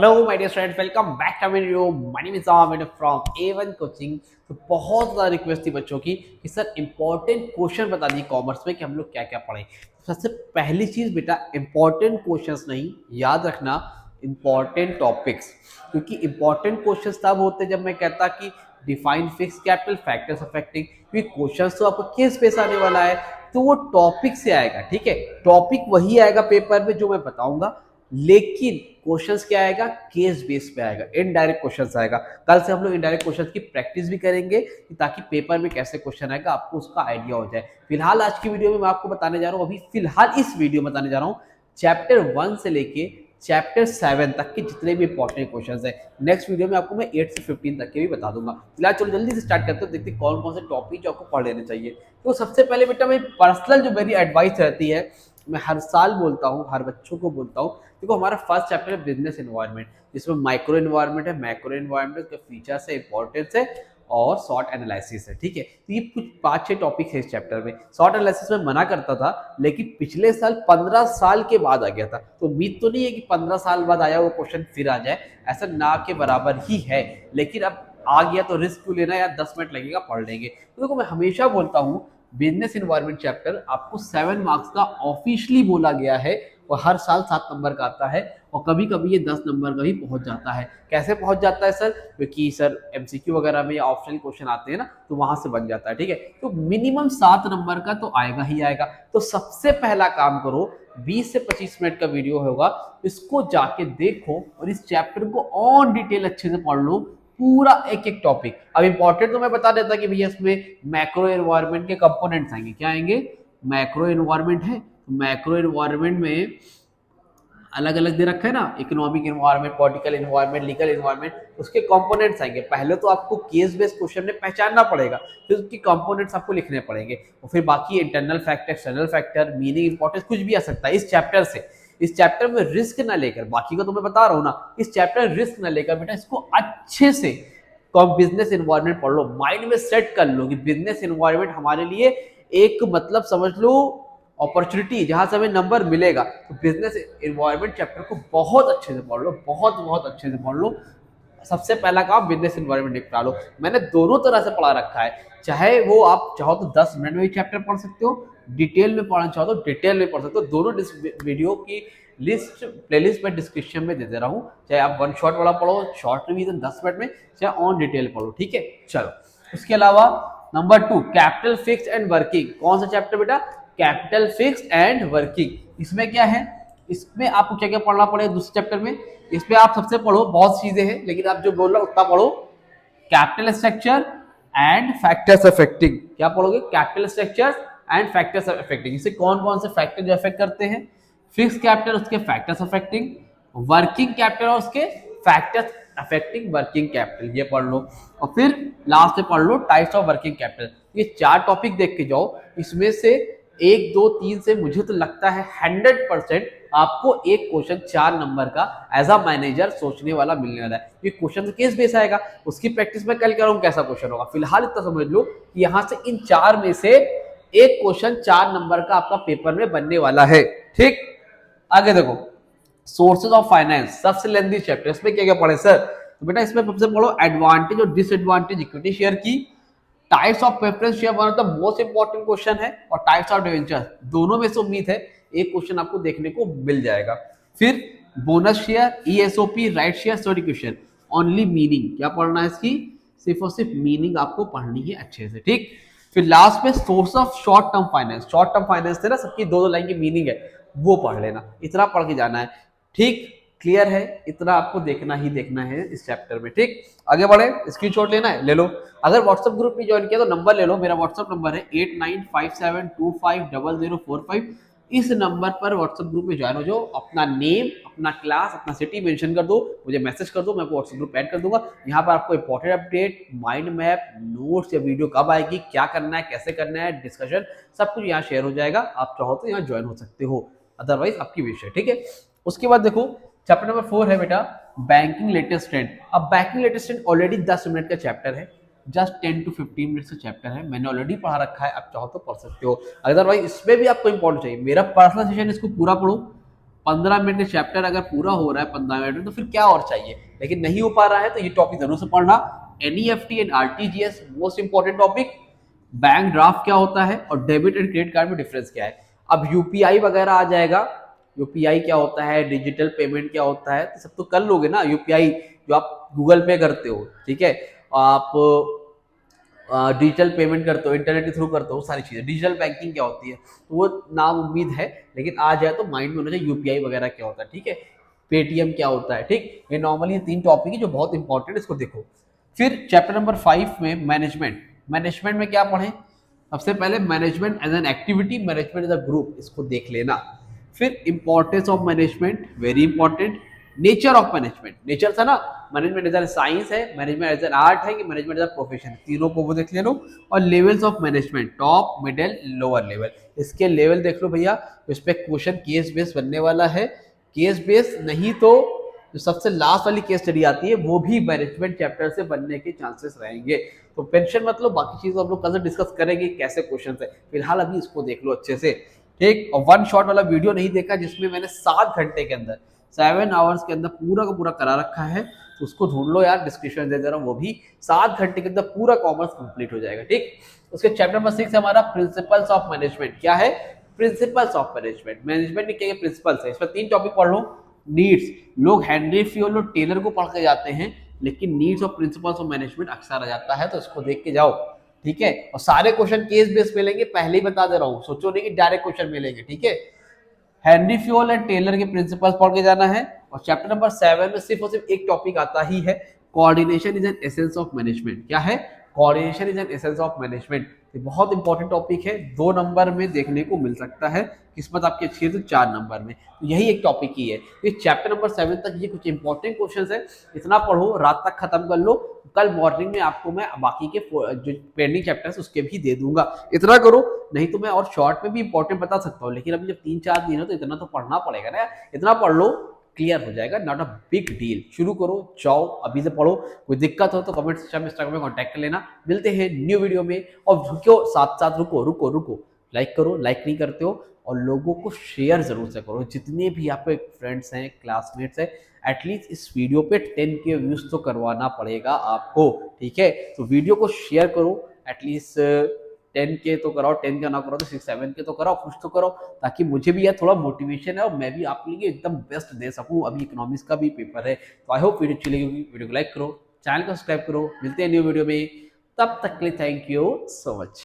Hello my dear friends, welcome back to my video. My name is Aamir from A1 coaching. तो बहुत ज़्यादा request थी बच्चों की कि सर इंपॉर्टेंट क्वेश्चन बता दीजिए कॉमर्स में कि हम लोग क्या क्या पढ़ें। सबसे पहली चीज़ बेटा, इंपॉर्टेंट क्वेश्चंस नहीं, याद रखना इंपॉर्टेंट टॉपिक्स। क्योंकि इंपॉर्टेंट क्वेश्चंस तब होते जब मैं कहता कि define fix capital factors affecting, क्योंकि क्वेश्चंस तो आपको किस बेस आने वाला है, तो वो टॉपिक से आएगा। ठीक है, टॉपिक वही आएगा पेपर में जो मैं बताऊंगा, लेकिन क्वेश्चंस क्या आएगा, केस बेस पे आएगा, इनडायरेक्ट क्वेश्चंस आएगा। कल से हम लोग इनडायरेक्ट क्वेश्चंस की प्रैक्टिस भी करेंगे ताकि पेपर में कैसे क्वेश्चन आएगा आपको उसका आइडिया हो जाए। फिलहाल आज की वीडियो में मैं आपको बताने जा रहा हूँ, अभी फिलहाल इस वीडियो में बताने जा रहा हूँ चैप्टर 1 से लेके चैप्टर 7 तक के जितने भी इंपॉर्टेंट क्वेश्चंस हैं। नेक्स्ट वीडियो में आपको मैं 8 से 15 तक के भी बता दूंगा। फिलहाल चलो जल्दी से स्टार्ट करते हैं, देखते हैं कौन कौन से टॉपिक जो आपको पढ़ लेने चाहिए। तो सबसे पहले बेटा, मैं पर्सनल जो मेरी एडवाइस रहती है, मैं हर साल बोलता हूँ, हर बच्चों को बोलता हूँ, देखो हमारा फर्स्ट चैप्टर है बिजनेस एनवायरनमेंट, जिसमें माइक्रो एनवायरनमेंट है, मैक्रो एनवायरनमेंट के फीचर्स है, इंपॉर्टेंस है और शॉर्ट एनालिसिस है। ठीक है, तो ये कुछ 5-6 टॉपिक है इस चैप्टर में। शॉर्ट एनालिसिस में मना करता था, लेकिन पिछले साल 15 साल के बाद आ गया था, तो उम्मीद तो नहीं है कि 15 साल बाद आया वो क्वेश्चन फिर आ जाए, ऐसा ना के बराबर ही है। लेकिन अब आ गया तो रिस्क क्यों लेना यार, 10 मिनट लगेगा, पढ़ लेंगे। तो देखो मैं हमेशा बोलता हूँ बिजनेस एनवायरनमेंट चैप्टर आपको 7 मार्क्स का ऑफिशियली बोला गया है, और हर साल 7 नंबर का आता है, और कभी कभी ये 10 नंबर का भी पहुंच जाता है। कैसे पहुंच जाता है सर? क्योंकि सर एमसीक्यू वगैरह में या ऑप्शनल क्वेश्चन आते हैं ना, तो वहां से बन जाता है। ठीक है, तो मिनिमम 7 नंबर का तो आएगा ही आएगा। तो सबसे पहला काम करो, 20 से 25 मिनट का वीडियो होगा, इसको जाके देखो और इस चैप्टर को और डिटेल अच्छे से पढ़ लो, पूरा एक एक टॉपिक। अब इंपॉर्टेंट तो मैं बता देता कि भैया इसमें मैक्रो एनवायरनमेंट के कंपोनेंट्स आएंगे। क्या आएंगे? मैक्रो एनवायरनमेंट है, मैक्रो एनवायरनमेंट में अलग अलग दे रखा है ना, economic environment, political environment, legal environment, उसके कंपोनेंट्स आएंगे। पहले तो आपको केस बेस्ड क्वेश्चन में पहचानना पड़ेगा, फिर उसके कंपोनेंट्स आपको लिखने पड़ेंगे, और फिर बाकी internal factor, external factor, meaning, importance, कुछ भी आ सकता है इस चैप्टर से। इस चैप्टर में रिस्क ना लेकर, बाकी का तो मैं बता रहा हूँ ना, इस चैप्टर में रिस्क ना लेकर बेटा इसको अच्छे से बिजनेस एनवायरनमेंट पढ़ लो, माइंड में सेट कर लो कि बिजनेस एनवायरनमेंट हमारे लिए एक, मतलब समझ लो, अपॉर्चुनिटी, जहां से हमें नंबर मिलेगा। तो बिजनेस एनवायरनमेंट चैप्टर को बहुत अच्छे से पढ़ लो, बहुत बहुत अच्छे से पढ़ लो। सबसे पहला काम बिजनेस एनवायरनमेंट निपटा लो। मैंने दोनों तरह से पढ़ा रखा है, चाहे वो आप चाहो तो 10 मिनट में भी चैप्टर पढ़ सकते हो, डिटेल में पढ़ना चाहो तो डिटेल में पढ़ सकते हो। दोनों वीडियो की लिस्ट, प्लेलिस्ट में डिस्क्रिप्शन में दे दे रहा हूँ, चाहे आप वन शॉट वाला पढ़ो, शॉर्ट रिवीजन 10 मिनट में, चाहे ऑन डिटेल पढ़ो। ठीक है, चलो उसके अलावा number 2, capital fix and working. कौन सा चैप्टर बेटा? Capital fix and working. इसमें क्या है, इसमें आपको क्या क्या पढ़ना पड़ेगा दूसरे चैप्टर में? इसमें आप सबसे पढ़ो, बहुत चीजें हैं लेकिन आप जो बोल रहा उतना पढ़ो, capital structure and factors affecting. क्या पढ़ोगे? Capital structure and factors affecting. इसे कौन कौन से फैक्टर जो अफेक्ट करते हैं? फिक्स कैपिटल, उसके फैक्टर्स अफेक्टिंग, वर्किंग कैपिटल और उसके फैक्टर्स अफेक्टिंग वर्किंग कैपिटल, ये पढ़ लो। और फिर लास्ट में पढ़ लो टाइप्स ऑफ वर्किंग कैपिटल। ये 4 टॉपिक देख के जाओ, इसमें से 1, 2, 3 से मुझे तो लगता है 100% आपको एक क्वेश्चन 4 नंबर का एज अ मैनेजर सोचने वाला मिलने वाला है। ये क्वेश्चन तो केस बेस आएगा, उसकी प्रैक्टिस में कल करूँ कैसा क्वेश्चन होगा। फिलहाल इतना समझ लो कि यहाँ से इन 4 में से एक क्वेश्चन 4 नंबर का आपका पेपर में बनने वाला है। ठीक, आगे देखो, सोर्सेज ऑफ फाइनेंस, सबसे लेंथी चैप्टर। इसमें क्या क्या पढ़े सर? तो बेटा इसमें सबसे पढ़ो एडवांटेज और डिसएडवांटेज इक्विटी शेयर की, types of preference share, one of the most important question है, और टाइप्स ऑफ डिवेंचर। दोनों में से उम्मीद है एक क्वेश्चन आपको देखने को मिल जाएगा। फिर bonus share, ESOP, right share, study question, only meaning. क्या पढ़ना है इसकी? सिर्फ और सिर्फ मीनिंग आपको पढ़नी है अच्छे से। ठीक, फिर लास्ट में source of short term finance. Short term finance थे ना, सबकी 2-2 लाइन की मीनिंग है, वो पढ़ लेना, इतना पढ़ के जाना है। ठीक, क्लियर है? इतना आपको देखना ही देखना है इस चैप्टर में। ठीक, आगे बढ़े, स्क्रीनशॉट लेना है ले लो। अगर व्हाट्सएप ग्रुप में ज्वाइन किया तो नंबर ले लो, मेरा व्हाट्सएप नंबर है 8957250045। इस नंबर पर व्हाट्सएप ग्रुप में ज्वाइन हो जाओ, अपना नेम, अपना क्लास, अपना सिटी मेंशन कर दो, मुझे मैसेज कर दो, मैं आपको व्हाट्सएप ग्रुप ऐड कर दूंगा। यहाँ पर आपको important update, mind map, notes या वीडियो कब आएगी, क्या करना है, कैसे करना है, डिस्कशन, सब कुछ यहाँ शेयर हो जाएगा। आप चाहो तो यहाँ ज्वाइन हो सकते हो, अदरवाइज आपकी विश है। ठीक है, उसके बाद देखो चैप्टर नंबर 4 है बेटा बैंकिंग लेटेस्ट ट्रेंड। अब banking latest trend already 10 minute का चैप्टर है, जस्ट 10 to 15 मिनट्स का चैप्टर है, मैंने ऑलरेडी पढ़ा रखा है, आप चाहो तो पढ़ सकते हो। अदरवाइज इसमें भी आपको इंपॉर्टेंट चाहिए, मेरा पर्सनल सेशन, इसको पूरा पढ़ो, 15 मिनट का चैप्टर अगर पूरा हो रहा है 15 मिनट में तो फिर क्या और चाहिए, लेकिन नहीं हो पा रहा है तो ये टॉपिक जरूर से पढ़ना। NEFT and RTGS most important topic. Bank draft क्या होता है और डेबिट एंड क्रेडिट कार्ड में डिफरेंस क्या है। अब यूपीआई वगैरह आ जाएगा, यूपीआई क्या होता है, डिजिटल पेमेंट क्या होता है, तो सब तो कर लोगे ना। यूपीआई जो आप गूगल पे करते हो, ठीक है, आप डिजिटल पेमेंट करते हो, इंटरनेट के थ्रू करते हो, सारी चीजें। डिजिटल बैंकिंग क्या होती है तो वो नाम उम्मीद है, लेकिन आ जाए तो माइंड में होना चाहिए यूपीआई वगैरह क्या होता है, ठीक है, पेटीएम क्या होता है, ठीक। ये नॉर्मली 3 टॉपिक है जो बहुत इंपॉर्टेंट है, इसको देखो। फिर चैप्टर नंबर 5 में मैनेजमेंट। मैनेजमेंट में क्या पढ़े, सबसे पहले management as an activity, management as a group, इसको देख लेना। फिर importance of management, very important. Nature of management, nature था ना, मैनेजमेंट एज एन साइंस है, मैनेजमेंट एज एन आर्ट है कि मैनेजमेंट एज अ प्रोफेशन, तीनों को वो देख ले लो। और levels of management, top, middle, lower level, इसके लेवल देख लो भैया। इस पे क्वेश्चन केस बेस बनने वाला है। केस बेस नहीं तो जो सबसे लास्ट वाली केस स्टडी आती है वो भी मैनेजमेंट चैप्टर से बनने के चांसेस रहेंगे। तो टेंशन मत लो, बाकी चीज हम लोग कल डिस्कस करेंगे कैसे क्वेश्चन है। फिलहाल अभी इसको देख लो अच्छे से, ठीक। और वन शॉट वाला वीडियो नहीं देखा जिसमें मैंने 7 घंटे के अंदर, 7 आवर्स के अंदर पूरा का पूरा करा रखा है, तो उसको ढूंढ लो यार, डिस्क्रिप्शन दे दे रहा हूँ, वो भी 7 घंटे के अंदर पूरा कॉमर्स कंप्लीट हो जाएगा, ठीक। उसके चैप्टर नंबर 6 हमारा प्रिंसिपल्स ऑफ मैनेजमेंट। क्या है, प्रिंसिपल्स ऑफ मैनेजमेंट। मैनेजमेंट के क्या प्रिंसिपल्स है, इसमें 3 टॉपिक पढ़ लो। नीड्स, लोग हेनरी फियोल और टेलर को पढ़ के जाते हैं, लेकिन नीड्स और प्रिंसिपल्स ऑफ मैनेजमेंट अक्सर आ जाता है, तो इसको देख के जाओ, ठीक है। और सारे क्वेश्चन केस बेस मिलेंगे, पहले ही बता दे रहा हूँ, सोचो नहीं कि डायरेक्ट क्वेश्चन मिलेंगे, ठीक है। हेनरी फ्योल एंड टेलर के प्रिंसिपल्स पढ़ के जाना है। और चैप्टर नंबर 7 में सिर्फ और सिर्फ एक टॉपिक आता ही है, coordination is an essence of management. क्या है, coordination is an essence of management. ये बहुत इंपॉर्टेंट टॉपिक है, 2 नंबर में देखने को मिल सकता है, किस्मत आपकी अच्छी है तो 4 नंबर में, तो यही एक टॉपिक ही है। ये चैप्टर नंबर 7 तक ये कुछ इंपॉर्टेंट क्वेश्चंस है, इतना पढ़ो, रात तक खत्म कर लो। कल मॉर्निंग में आपको मैं बाकी के जो पेंडिंग चैप्टर्स उसके भी दे दूंगा, इतना करो। नहीं तो मैं और शॉर्ट में भी इंपॉर्टेंट बता सकता हूँ, लेकिन अभी जब 3-4 दिन हो तो इतना तो पढ़ना पड़ेगा ना, इतना पढ़ लो, क्लियर हो जाएगा, नॉट अ बिग डील। शुरू करो, जाओ, अभी से पढ़ो। कोई दिक्कत हो तो कमेंट सेक्शन में, इंस्टाग्राम में कॉन्टैक्ट कर लेना। मिलते हैं न्यू वीडियो में। और रुको, साथ साथ रुको रुको रुको, लाइक करो, लाइक नहीं करते हो, और लोगों को शेयर जरूर से करो, जितने भी आपके फ्रेंड्स हैं, क्लासमेट्स हैं। एटलीस्ट इस वीडियो पे 10K व्यूज तो करवाना पड़ेगा आपको, ठीक है। तो वीडियो को शेयर करो, एटलीस्ट 10K तो कराओ, 10 का ना करो तो 6-7K तो कराओ, कुछ तो करो, ताकि मुझे भी यार थोड़ा मोटिवेशन है और मैं भी आपके लिए एकदम बेस्ट दे सकूं। अभी इकोनॉमिक्स का भी पेपर है, तो आई होप वीडियो अच्छी लगी होगी। वीडियो को लाइक करो, चैनल को सब्सक्राइब करो। मिलते हैं न्यू वीडियो में, तब तक के लिए थैंक यू सो मच।